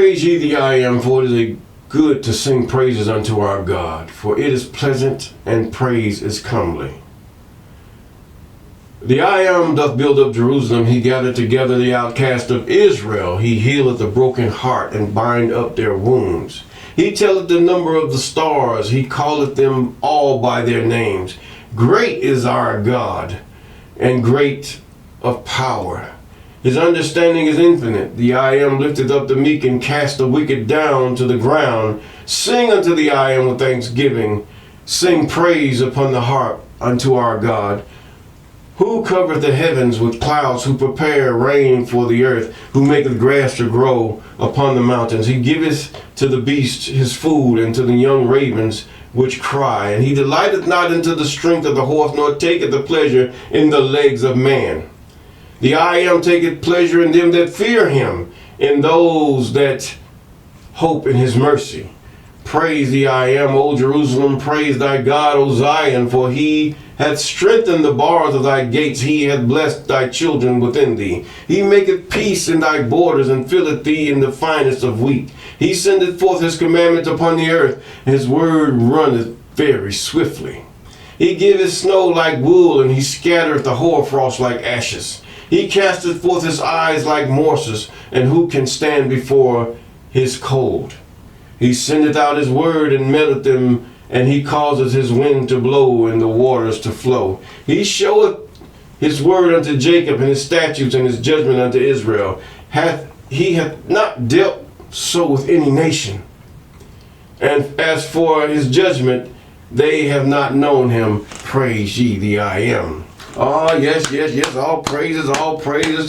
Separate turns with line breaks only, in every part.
Praise ye the I am, for it is good to sing praises unto our God, for it is pleasant, and praise is comely. The I am doth build up Jerusalem, he gathered together the outcast of Israel. He healeth the broken heart, and bind up their wounds. He telleth the number of the stars, he calleth them all by their names. Great is our God, and great of power. His understanding is infinite. The I am lifted up the meek, and cast the wicked down to the ground. Sing unto the I am with thanksgiving. Sing praise upon the harp unto our God. Who covereth the heavens with clouds, who prepare rain for the earth, who maketh grass to grow upon the mountains. He giveth to the beast his food, and to the young ravens which cry. And he delighteth not into the strength of the horse, nor taketh the pleasure in the legs of man. The I am taketh pleasure in them that fear him, in those that hope in his mercy. Praise the I am, O Jerusalem, praise thy God, O Zion, for he hath strengthened the bars of thy gates, he hath blessed thy children within thee. He maketh peace in thy borders, and filleth thee in the finest of wheat. He sendeth forth his commandments upon the earth, his word runneth very swiftly. He giveth snow like wool, and he scattereth the hoarfrost like ashes. He casteth forth his eyes like morsels, and who can stand before his cold? He sendeth out his word, and melteth them, and he causeth his wind to blow, and the waters to flow. He showeth his word unto Jacob, and his statutes and his judgment unto Israel. He hath not dealt so with any nation. And as for his judgment, they have not known him. Praise ye the I am. Oh, yes, yes, yes. All praises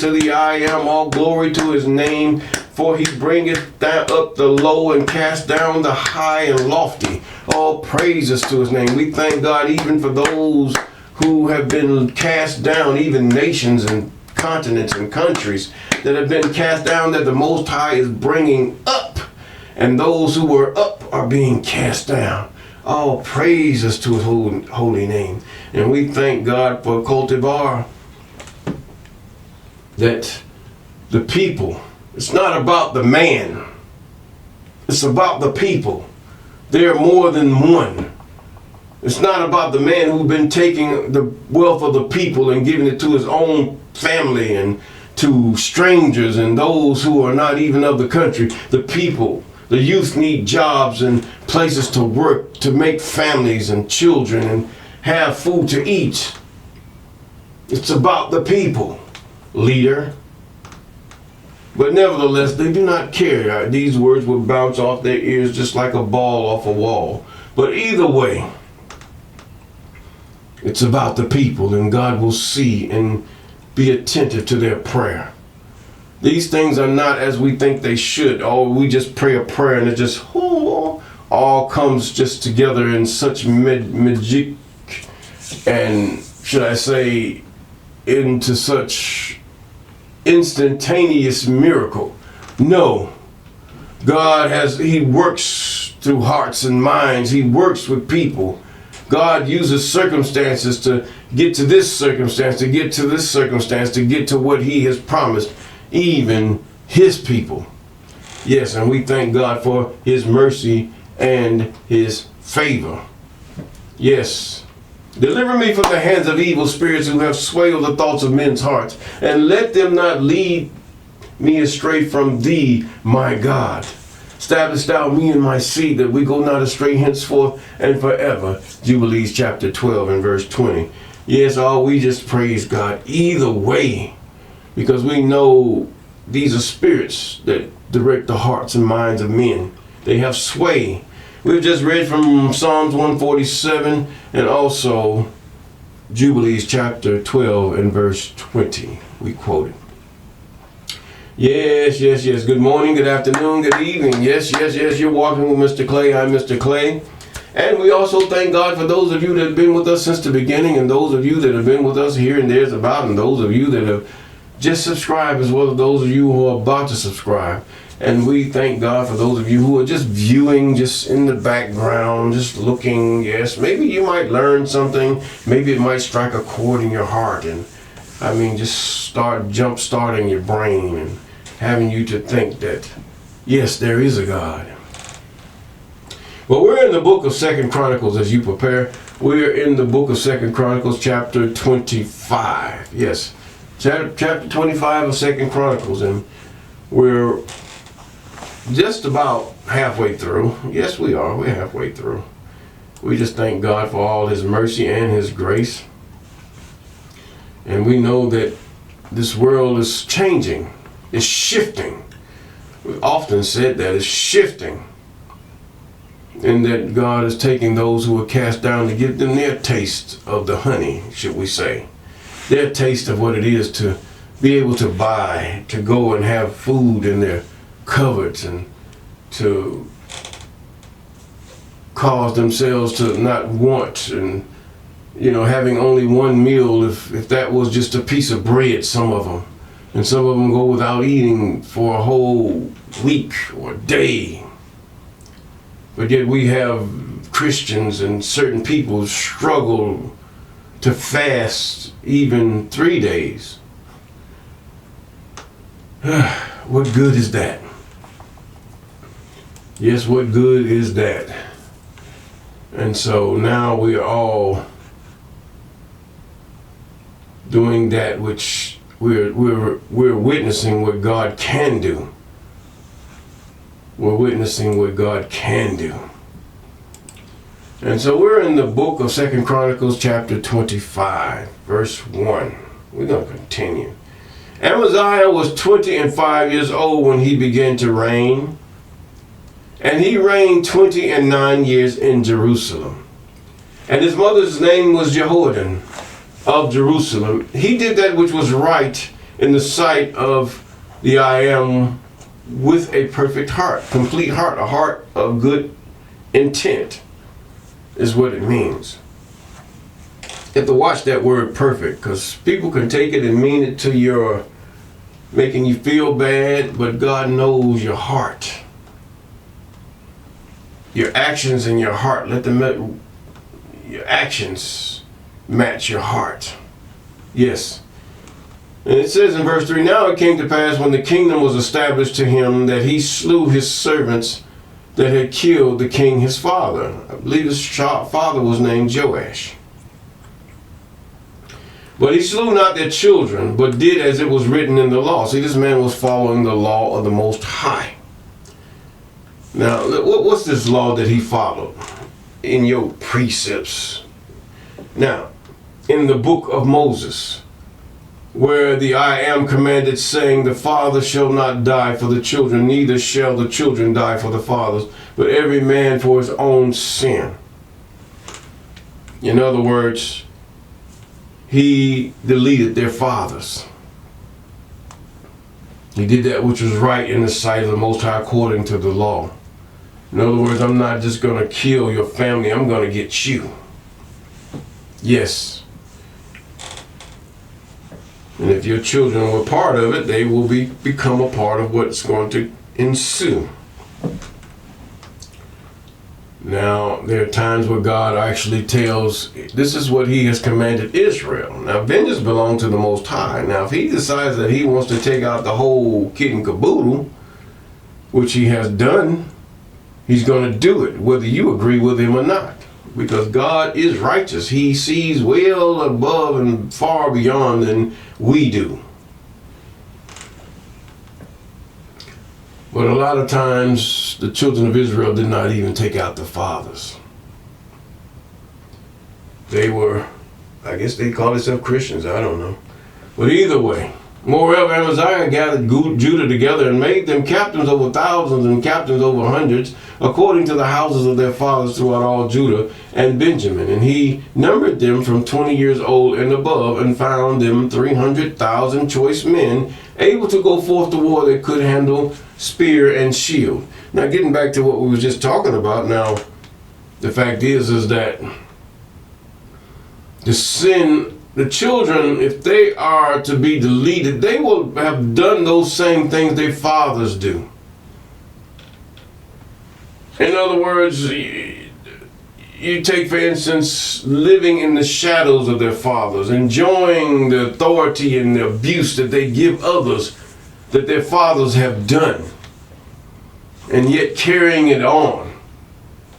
to the I am. All glory to his name. For he bringeth down up the low, and cast down the high and lofty. All praises to his name. We thank God even for those who have been cast down, even nations and continents and countries that have been cast down, that the Most High is bringing up. And those who were up are being cast down. All praises to his holy name. And we thank God for Cultivar, that the people, it's not about the man, it's about the people. They're more than one. It's not about the man who's been taking the wealth of the people and giving it to his own family and to strangers and those who are not even of the country. The people, the youth need jobs and places to work, to make families and children and have food to eat. It's about the people, leader. But nevertheless, they do not care. These words will bounce off their ears just like a ball off a wall. But either way, it's about the people, and God will see and be attentive to their prayer. These things are not as we think they should. Oh, we just pray a prayer and it just all comes just together in such magic, and should I say, into such instantaneous miracle. No. God he works through hearts and minds. He works with people. God uses circumstances to get to this circumstance, to get to this circumstance, to get to what he has promised, even his people. Yes, and we thank God for his mercy and his favor. Yes. Deliver me from the hands of evil spirits who have swayed the thoughts of men's hearts, and let them not lead me astray from thee, my God. Establish thou me in my seed, that we go not astray henceforth and forever. Jubilees chapter 12 and verse 20. Yes, we just praise God either way, because we know these are spirits that direct the hearts and minds of men. They have sway. We've just read from Psalms 147 and also Jubilees chapter 12 and verse 20. We quoted. Yes, yes, yes. Good morning, good afternoon, good evening. Yes, yes, yes. You're walking with Mr. Clay. I'm Mr. Clay. And we also thank God for those of you that have been with us since the beginning, and those of you that have been with us here and there's about, and those of you that have just subscribed, as well as those of you who are about to subscribe. And we thank God for those of you who are just viewing, just in the background, just looking. Yes, maybe you might learn something. Maybe it might strike a chord in your heart, and just start jump starting your brain and having you to think that Yes, there is a God. Well, we're in the book of 2 Chronicles as you prepare. We're in the book of 2 Chronicles, chapter 25. Yes, chapter 25 of 2 Chronicles, and we're just about halfway through. Yes, we are. We're halfway through. We just thank God for all His mercy and His grace. And we know that this world is changing. It's shifting. We've often said that it's shifting. And that God is taking those who are cast down to give them their taste of the honey, should we say. Their taste of what it is to be able to buy, to go and have food in their cupboards, and to cause themselves to not want, and having only one meal, if that was just a piece of bread, some of them. And some of them go without eating for a whole week or day. But yet we have Christians and certain people struggle to fast even 3 days. What good is that? Yes, what good is that? And so now we are all doing that which we're witnessing what God can do. We're witnessing what God can do. And so we're in the book of 2 Chronicles chapter 25, verse 1. We're going to continue. Amaziah was 25 years old when he began to reign, and he reigned 29 years in Jerusalem. And his mother's name was Jehoiadan of Jerusalem. He did that which was right in the sight of the I Am, with a perfect heart, complete heart, a heart of good intent is what it means. You have to watch that word perfect, because people can take it and mean it to your making you feel bad, but God knows your heart. Your actions and your heart, your actions match your heart. Yes. And it says in verse 3, now it came to pass when the kingdom was established to him that he slew his servants that had killed the king his father. I believe his father was named Joash. But he slew not their children, but did as it was written in the law. See, this man was following the law of the Most High. Now, what's this law that he followed? In your precepts. Now, in the book of Moses, where the I Am commanded, saying, the father shall not die for the children, neither shall the children die for the fathers, but every man for his own sin. In other words, he deleted their fathers. He did that which was right in the sight of the Most High according to the law. In other words, I'm not just going to kill your family, I'm going to get you. Yes. And if your children were part of it, they will become a part of what's going to ensue. Now, there are times where God actually tells, this is what he has commanded Israel. Now, vengeance belongs to the Most High. Now, if he decides that he wants to take out the whole kit and caboodle, which he has done, he's going to do it, whether you agree with him or not. Because God is righteous. He sees well above and far beyond than we do. But a lot of times, the children of Israel did not even take out the fathers. They were, I guess they call themselves Christians, I don't know. But either way, moreover, Amaziah gathered Judah together and made them captains over thousands and captains over hundreds, according to the houses of their fathers throughout all Judah and Benjamin. And he numbered them from 20 years old and above, and found them 300,000 choice men, able to go forth to war that could handle spear and shield. Now, getting back to what we were just talking about, now, the fact is that the children, if they are to be deleted, they will have done those same things their fathers do. In other words, you take, for instance, living in the shadows of their fathers, enjoying the authority and the abuse that they give others that their fathers have done. and yet carrying it on.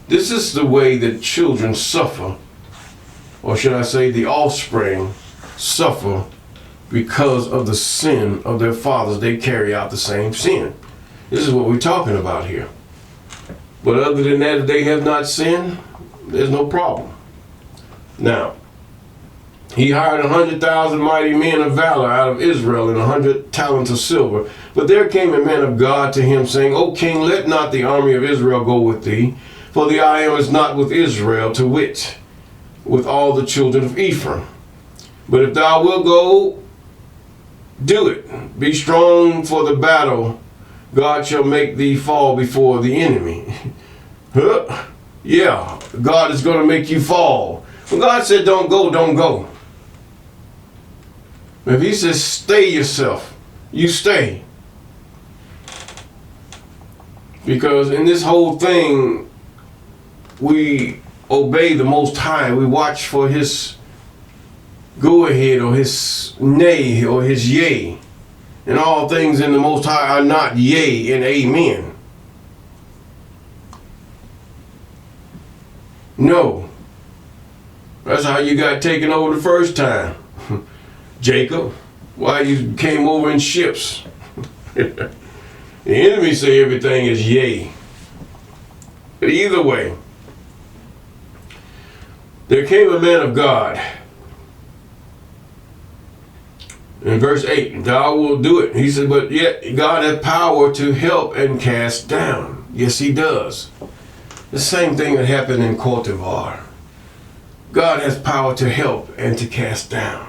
This is the way that children suffer, or should I say the offspring suffer because of the sin of their fathers. They carry out the same sin. This is what we're talking about here. But other than that, if they have not sinned, there's no problem. Now, he hired 100,000 mighty men of valor out of Israel and 100 talents of silver. But there came a man of God to him, saying, O king, let not the army of Israel go with thee, for the I am is not with Israel, to wit, with all the children of Ephraim. But if thou wilt go, do it. Be strong for the battle. God shall make thee fall before the enemy. Huh? Yeah, God is going to make you fall. When God said don't go, don't go. If he says stay yourself, you stay. Because in this whole thing, we obey the Most High. We watch for his go ahead or his nay or his yea. And all things in the Most High are not yea and amen. No. That's how you got taken over the first time. Jacob, why you came over in ships. The enemy say everything is yea. But either way, there came a man of God. In verse 8, thou wilt do it. He said, but yet God hath power to help and cast down. Yes, he does. The same thing that happened in Cote d'Ivoire. God has power to help and to cast down.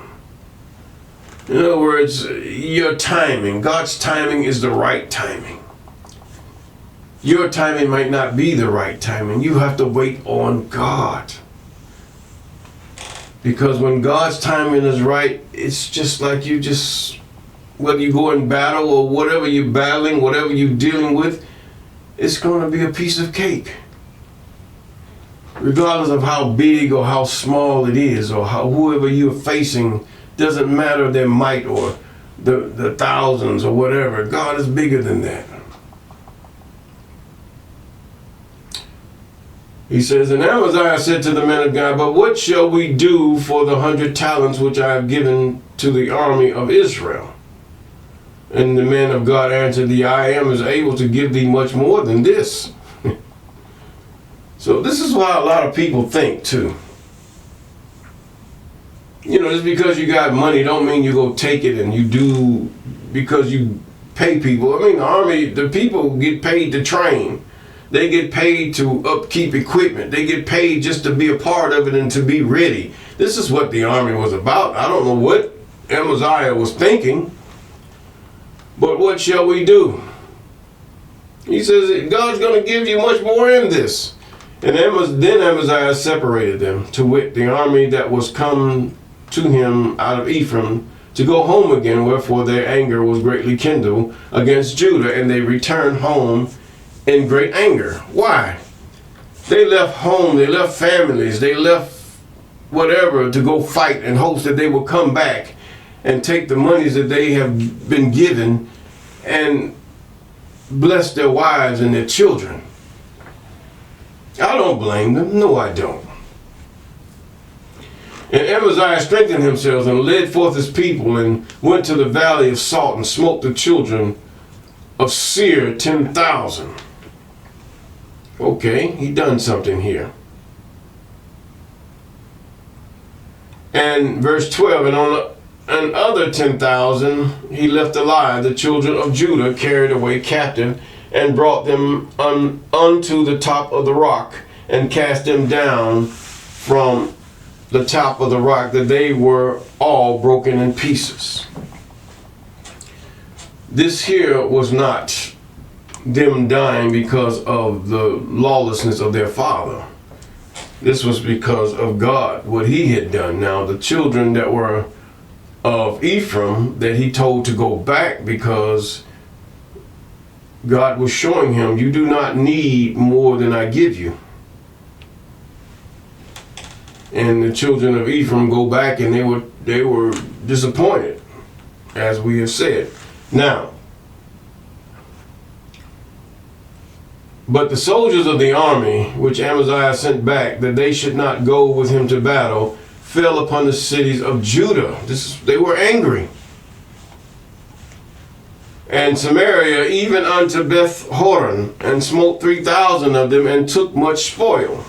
In other words, your timing, God's timing is the right timing. Your timing might not be the right timing. You have to wait on God. Because when God's timing is right, it's just like whether you go in battle or whatever you're battling, whatever you're dealing with, it's going to be a piece of cake. Regardless of how big or how small it is, or how whoever you're facing, doesn't matter their might or the thousands or whatever. God is bigger than that. He says, and Amaziah said to the men of God, but what shall we do for the 100 talents which I have given to the army of Israel? And the man of God answered, the I am is able to give thee much more than this. So this is why a lot of people think too. You know, just because you got money don't mean you go take it and you do because you pay people. I mean, the army, the people get paid to train. They get paid to upkeep equipment. They get paid just to be a part of it and to be ready. This is what the army was about. I don't know what Amaziah was thinking. But what shall we do? He says, God's going to give you much more in this. And then Amaziah separated them, to wit, the army that was come to him out of Ephraim, to go home again, wherefore their anger was greatly kindled against Judah, and they returned home in great anger. Why? They left home, they left families, they left whatever to go fight in hopes that they will come back and take the monies that they have been given and bless their wives and their children. I don't blame them. No, I don't. And Amaziah strengthened himself and led forth his people and went to the valley of Salt and smote the children of Seir 10,000. Okay, he done something here. And verse 12, and on another 10,000 he left alive, the children of Judah carried away captive, and brought them unto the top of the rock, and cast them down from the top of the rock, that they were all broken in pieces. This here was not them dying because of the lawlessness of their father. This was because of God, what he had done. Now the children that were of Ephraim, that he told to go back, because God was showing him, you do not need more than I give you. And the children of Ephraim go back, and they were disappointed, as we have said. Now, But the soldiers of the army, which Amaziah sent back, that they should not go with him to battle, fell upon the cities of Judah. They were angry. And Samaria, even unto Beth Horon, and smote 3,000 of them, and took much spoil.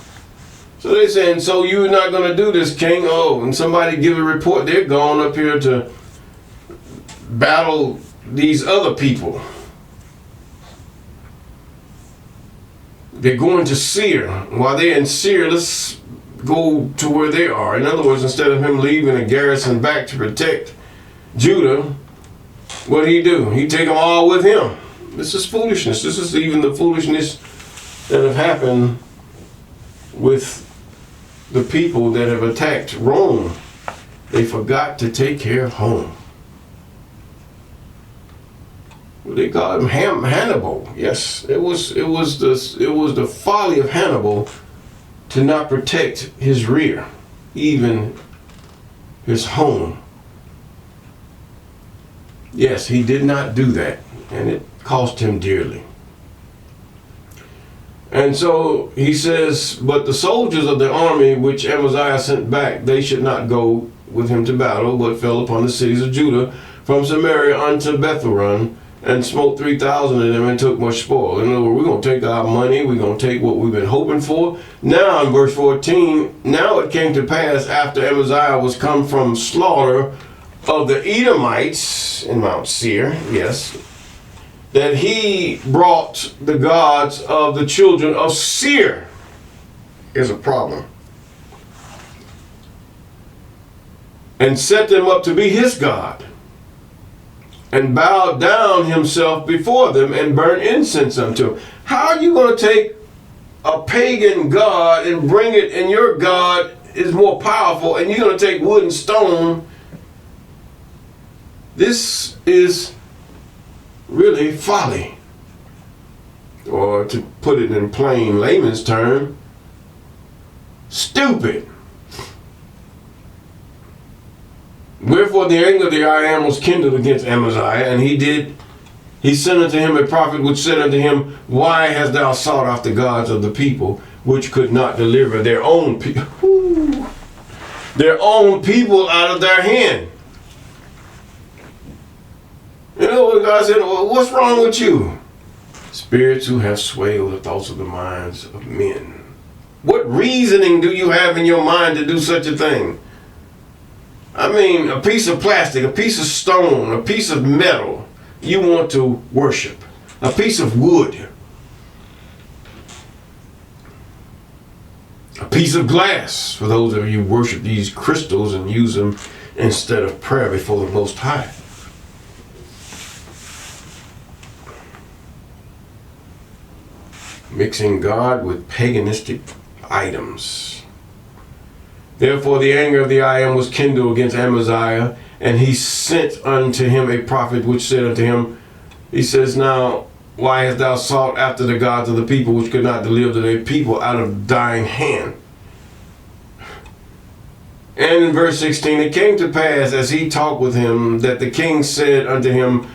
So they saying, so you're not going to do this, king? Oh, and somebody give a report, they're going up here to battle these other people. They're going to Seir. While they're in Seir, let's go to where they are. In other words, instead of him leaving a garrison back to protect Judah, what did he do? He take them all with him. This is foolishness. This is even the foolishness that have happened with the people that have attacked Rome. They forgot to take care of home. They call him Hannibal. Yes, it was the folly of Hannibal to not protect his rear, even his home. Yes, he did not do that, and it cost him dearly. And so he says, but the soldiers of the army which Amaziah sent back, they should not go with him to battle, but fell upon the cities of Judah from Samaria unto Bethhoron, and smote 3,000 of them and took much spoil. In other words, we're going to take our money, we're going to take what we've been hoping for. Now in verse 14, now it came to pass after Amaziah was come from slaughter of the Edomites in Mount Seir, yes, that he brought the gods of the children of Seir. Here's a problem. And set them up to be his god, and bowed down himself before them and burnt incense unto him. How are you going to take a pagan god and bring it, and your God is more powerful, and you're going to take wood and stone? This is really folly. Or to put it in plain layman's term, stupid. Wherefore the anger of the I Am was kindled against Amaziah, and he sent unto him a prophet which said unto him, why hast thou sought after gods of the people, which could not deliver their own people, out of their hand? You know what God said? Well, what's wrong with you? Spirits who have swayed the thoughts of the minds of men. What reasoning do you have in your mind to do such a thing? I mean, a piece of plastic, a piece of stone, a piece of metal you want to worship. A piece of wood. A piece of glass, for those of you who worship these crystals and use them instead of prayer before the Most High. Mixing God with paganistic items. Therefore the anger of the I Am was kindled against Amaziah, and he sent unto him a prophet which said unto him, he says, now, why hast thou sought after the gods of the people, which could not deliver their people out of thine hand? And in verse 16, it came to pass, as he talked with him, that the king said unto him,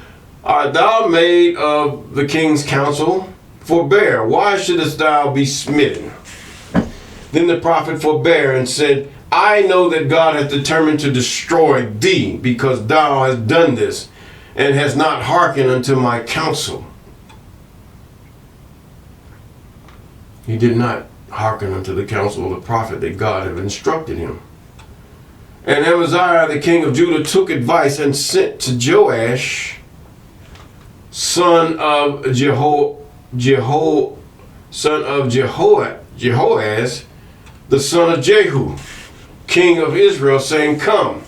art thou made of the king's counsel? Forbear, why shouldest thou be smitten? Then the prophet forbare and said, I know that God hath determined to destroy thee, because thou hast done this, and hast not hearkened unto my counsel. He did not hearken unto the counsel of the prophet that God had instructed him. And Amaziah the king of Judah took advice and sent to Joash, son of Jehoaz, the son of Jehu, king of Israel, saying, come,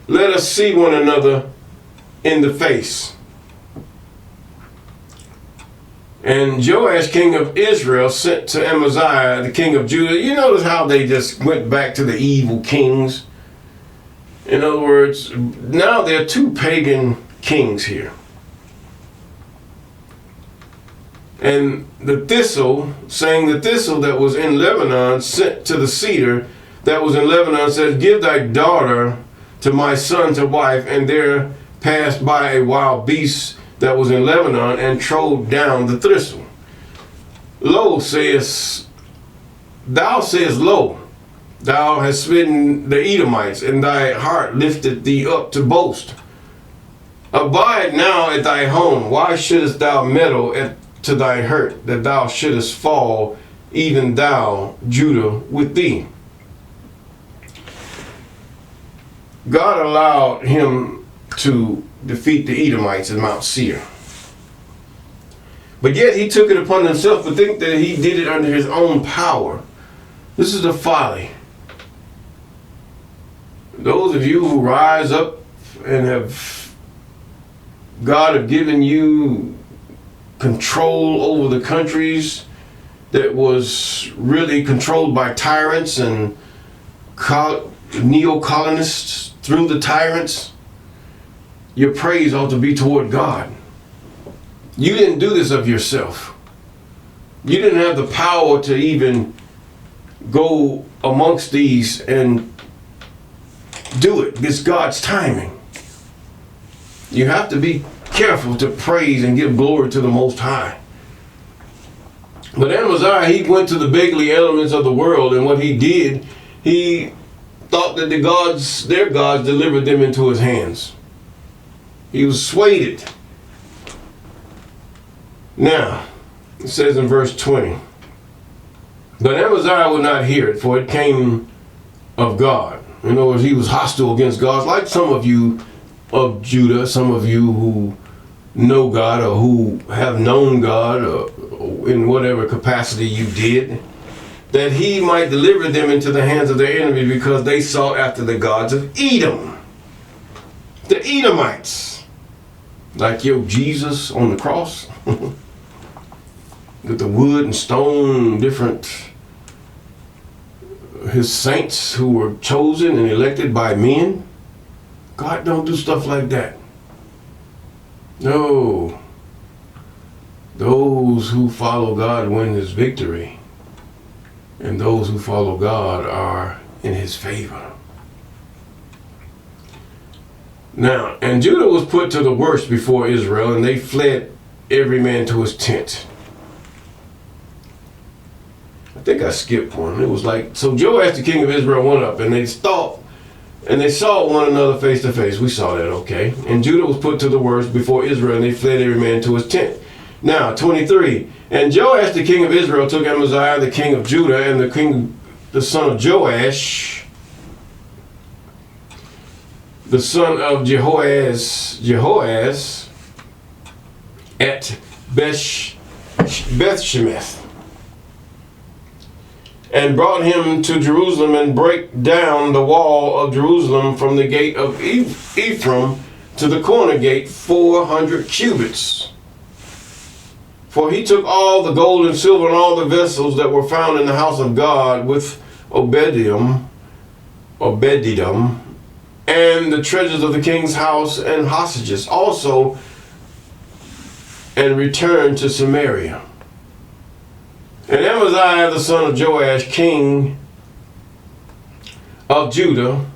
let us see one another in the face. And Joash, king of Israel, sent to Amaziah, the king of Judah. You notice how they just went back to the evil kings? In other words, now there are two pagan kings here. And the thistle, saying the thistle that was in Lebanon, sent to the cedar that was in Lebanon, says, give thy daughter to my son to wife. And there passed by a wild beast that was in Lebanon and trode down the thistle. Lo says, thou sayest, lo, thou hast smitten the Edomites, and thy heart lifted thee up to boast. Abide now at thy home. Why shouldest thou meddle to thy hurt, that thou shouldest fall, even thou, Judah, with thee? God allowed him to defeat the Edomites in Mount Seir. But yet he took it upon himself to think that he did it under his own power. This is the folly. Those of you who rise up and have God have given you control over the countries that was really controlled by tyrants and neo-colonists through the tyrants, your praise ought to be toward God. You didn't do this of yourself. You didn't have the power to even go amongst these and do it. It's God's timing. You have to be careful to praise and give glory to the Most High. But Amaziah, he went to the beggarly elements of the world, and what he did, he thought that their gods delivered them into his hands. He was swayed. Now, it says in verse 20, but Amaziah would not hear it, for it came of God. In other words, he was hostile against God, like some of you of Judah, some of you who know God or who have known God or in whatever capacity you did, that he might deliver them into the hands of their enemies, because they sought after the gods of Edom. The Edomites, like your Jesus on the cross, with the wood and stone, different, his saints who were chosen and elected by men. God don't do stuff like that. No. Those who follow God win his victory, and those who follow God are in his favor. Now, and Judah was put to the worst before Israel, and they fled every man to his tent. I think I skipped one. It was like, so Joash the king of Israel went up, and they saw one another face to face. We saw that, okay. And Judah was put to the worst before Israel, and they fled every man to his tent. Now, 23. And Joash the king of Israel took Amaziah the king of Judah, and the son of Joash, the son of Jehoaz, at Bethshemeth, and brought him to Jerusalem, and brake down the wall of Jerusalem from the gate of Ephraim to the corner gate 400 cubits. For he took all the gold and silver and all the vessels that were found in the house of God with Obededom, and the treasures of the king's house and hostages also, and returned to Samaria. And Amaziah the son of Joash, king of Judah,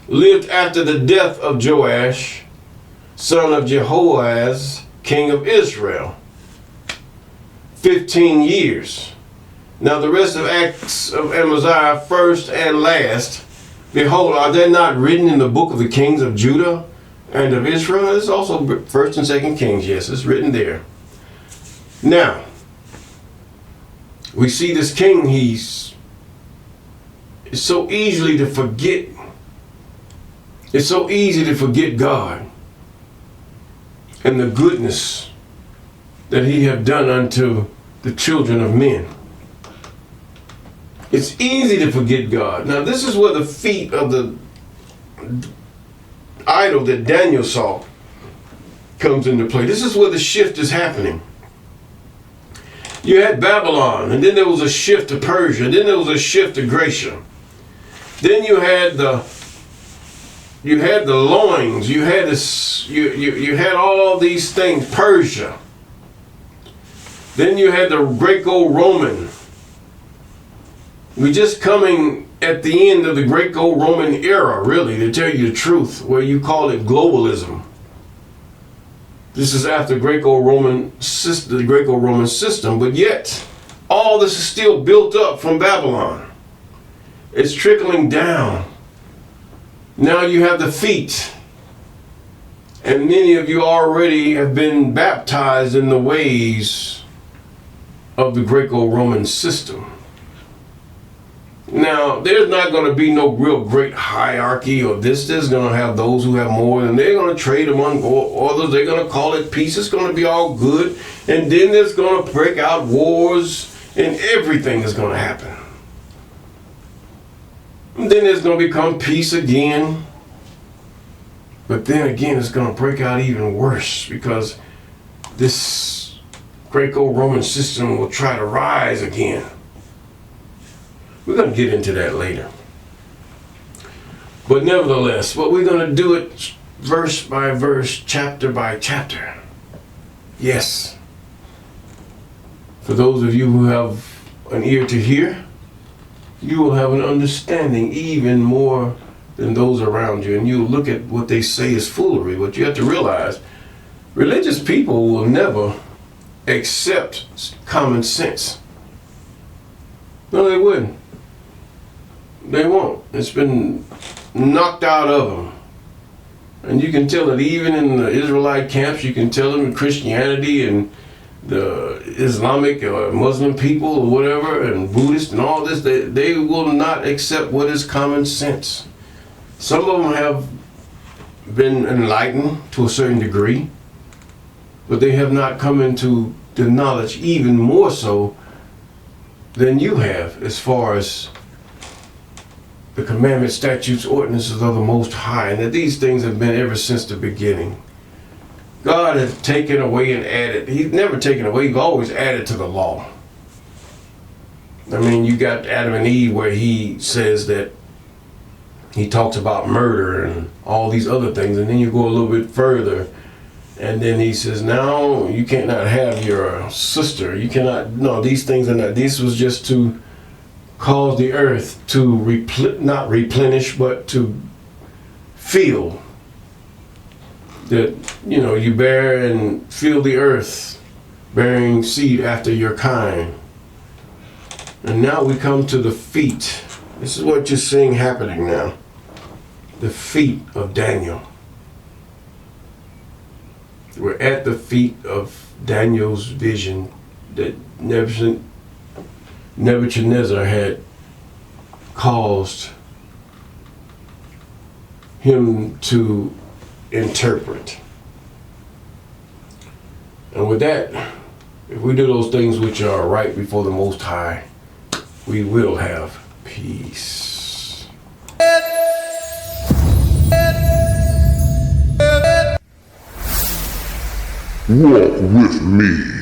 lived after the death of Joash, son of Jehoaz, king of Israel, 15 years. Now the rest of acts of Amaziah, first and last, behold, are they not written in the book of the kings of Judah and of Israel? It's also 1st and 2nd Kings. Yes, it's written there. Now, we see this king, it's so easily to forget. It's so easy to forget God and the goodness that he have done unto the children of men. It's easy to forget God. Now, this is where the feet of the idol that Daniel saw comes into play. This is where the shift is happening. You had Babylon, and then there was a shift to Persia, and then there was a shift to Gracia. Then you had the loins, you had this, you had all these things, Persia. Then you had the Greco-Roman. We're just coming at the end of the Greco-Roman era, really, to tell you the truth, where you call it globalism. This is after the Greco-Roman system, but yet all this is still built up from Babylon. It's trickling down. Now you have the feet. And many of you already have been baptized in the ways of the Greco-Roman system. Now, there's not going to be no real great hierarchy of this. There's going to have those who have more, and they're going to trade among others. They're going to call it peace. It's going to be all good. And then there's going to break out wars, and everything is going to happen. And then there's going to become peace again. But then again, it's going to break out even worse, because this Greco-Roman system will try to rise again. We're going to get into that later. But nevertheless, what we're going to do it verse by verse, chapter by chapter. Yes. For those of you who have an ear to hear, you will have an understanding even more than those around you. And you look at what they say is foolery. But you have to realize, religious people will never accept common sense. No, they wouldn't. They won't. It's been knocked out of them. And you can tell it even in the Israelite camps. You can tell them in Christianity and the Islamic or Muslim people or whatever, and Buddhist and all this, they will not accept what is common sense. Some of them have been enlightened to a certain degree, but they have not come into the knowledge even more so than you have, as far as the commandments, statutes, ordinances of the Most High, and that these things have been ever since the beginning. God has taken away and added. He's never taken away. He's always added to the law. I mean, you got Adam and Eve, where he says that he talks about murder and all these other things, and then you go a little bit further, and then he says, now you cannot have your sister. You cannot, no, these things are not. This was just to cause the earth to not replenish, but to feel that, you know, you bear and fill the earth, bearing seed after your kind. And now we come to the feet. This is what you're seeing happening now. The feet of Daniel. We're at the feet of Daniel's vision that Nebuchadnezzar had caused him to interpret. And with that, if we do those things which are right before the Most High, we will have peace.
Walk with me.